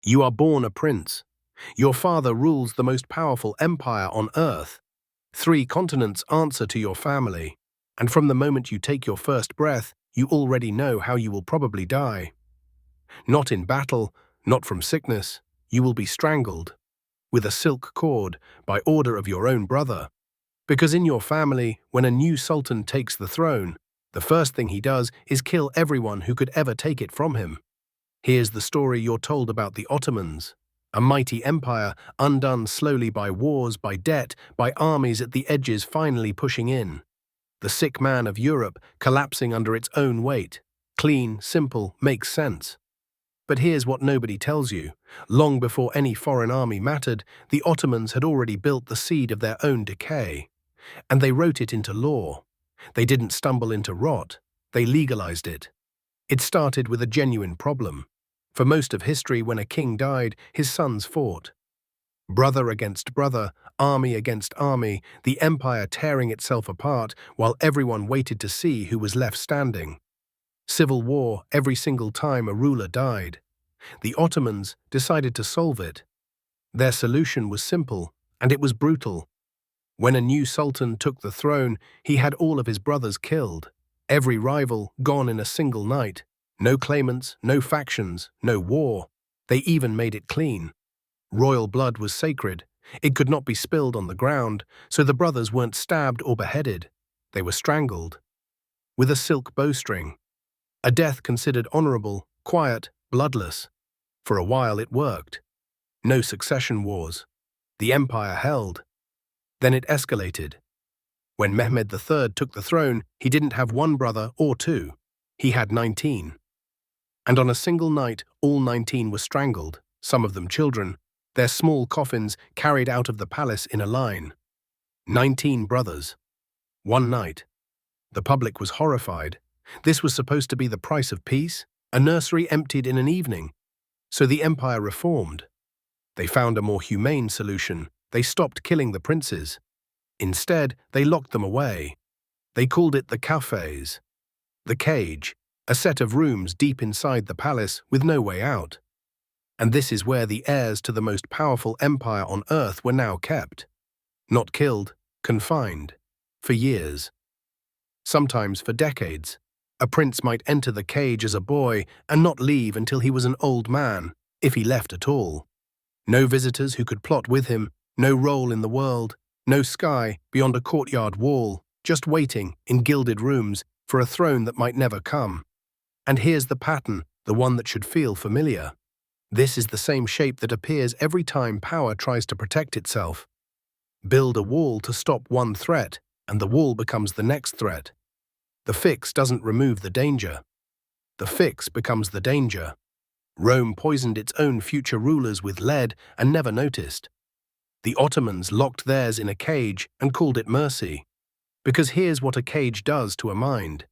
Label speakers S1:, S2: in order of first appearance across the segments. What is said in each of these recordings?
S1: You are born a prince. Your father rules the most powerful empire on earth. 3 continents answer to your family. And from the moment you take your first breath, you already know how you will probably die. Not in battle, not from sickness, you will be strangled. With a silk cord, by order of your own brother. Because in your family, when a new sultan takes the throne, the first thing he does is kill everyone who could ever take it from him. Here's the story you're told about the Ottomans. A mighty empire, undone slowly by wars, by debt, by armies at the edges finally pushing in. The sick man of Europe collapsing under its own weight. Clean, simple, makes sense. But here's what nobody tells you. Long before any foreign army mattered, the Ottomans had already built the seed of their own decay. And they wrote it into law. They didn't stumble into rot. They legalized it. It started with a genuine problem. For most of history, when a king died, his sons fought. Brother against brother, army against army, the empire tearing itself apart while everyone waited to see who was left standing. Civil war every single time a ruler died. The Ottomans decided to solve it. Their solution was simple, and it was brutal. When a new sultan took the throne, he had all of his brothers killed. Every rival gone in a single night. No claimants, no factions, no war. They even made it clean. Royal blood was sacred. It could not be spilled on the ground, so the brothers weren't stabbed or beheaded. They were strangled. With a silk bowstring. A death considered honorable, quiet, bloodless. For a while it worked. No succession wars. The empire held. Then it escalated. When Mehmed III took the throne, he didn't have 1 brother or 2. He had 19. And on a single night, all 19 were strangled, some of them children, their small coffins carried out of the palace in a line. 19 brothers. One night. The public was horrified. This was supposed to be the price of peace, a nursery emptied in an evening. So the empire reformed. They found a more humane solution. They stopped killing the princes. Instead, they locked them away. They called it the Kafes, the cage, a set of rooms deep inside the palace with no way out. And this is where the heirs to the most powerful empire on earth were now kept. Not killed, confined, for years. Sometimes for decades. A prince might enter the cage as a boy and not leave until he was an old man, if he left at all. No visitors who could plot with him, no role in the world, no sky beyond a courtyard wall, just waiting in gilded rooms for a throne that might never come. And here's the pattern, the one that should feel familiar. This is the same shape that appears every time power tries to protect itself. Build a wall to stop one threat, and the wall becomes the next threat. The fix doesn't remove the danger. The fix becomes the danger. Rome poisoned its own future rulers with lead and never noticed. The Ottomans locked theirs in a cage and called it mercy. Because here's what a cage does to a mind.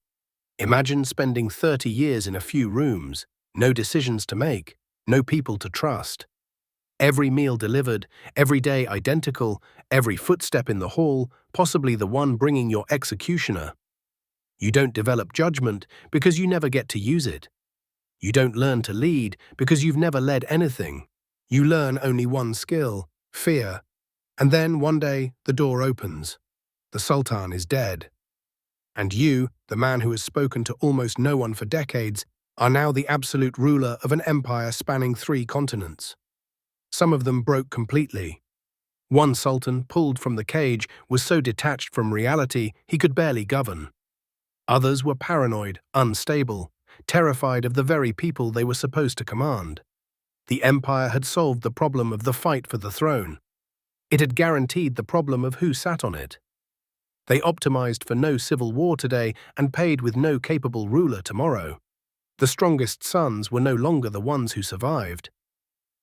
S1: Imagine spending 30 years in a few rooms, no decisions to make, no people to trust. Every meal delivered, every day identical, every footstep in the hall, possibly the one bringing your executioner. You don't develop judgment because you never get to use it. You don't learn to lead because you've never led anything. You learn only one skill, fear. And then one day the door opens. The Sultan is dead. And you, the man who has spoken to almost no one for decades, are now the absolute ruler of an empire spanning 3 continents. Some of them broke completely. One sultan, pulled from the cage, was so detached from reality he could barely govern. Others were paranoid, unstable, terrified of the very people they were supposed to command. The empire had solved the problem of the fight for the throne. It had guaranteed the problem of who sat on it. They optimized for no civil war today and paid with no capable ruler tomorrow. The strongest sons were no longer the ones who survived.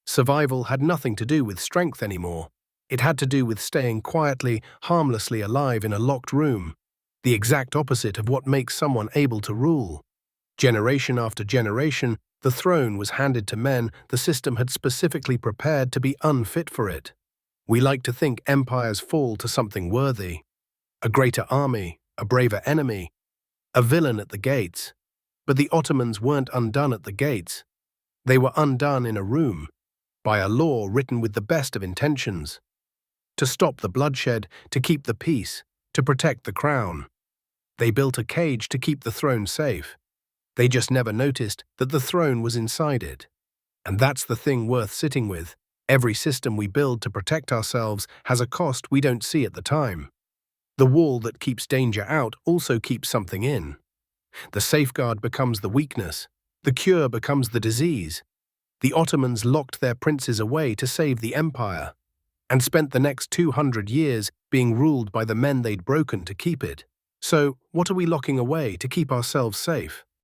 S1: Survival had nothing to do with strength anymore. It had to do with staying quietly, harmlessly alive in a locked room. The exact opposite of what makes someone able to rule. Generation after generation, the throne was handed to men the system had specifically prepared to be unfit for it. We like to think empires fall to something worthy. A greater army, a braver enemy, a villain at the gates. But the Ottomans weren't undone at the gates. They were undone in a room. by a law written with the best of intentions. To stop the bloodshed, to keep the peace, to protect the crown. They built a cage to keep the throne safe. They just never noticed that the throne was inside it. And that's the thing worth sitting with. Every system we build to protect ourselves has a cost we don't see at the time. The wall that keeps danger out also keeps something in. The safeguard becomes the weakness. The cure becomes the disease. The Ottomans locked their princes away to save the empire, and spent the next 200 years being ruled by the men they'd broken to keep it. So, what are we locking away to keep ourselves safe?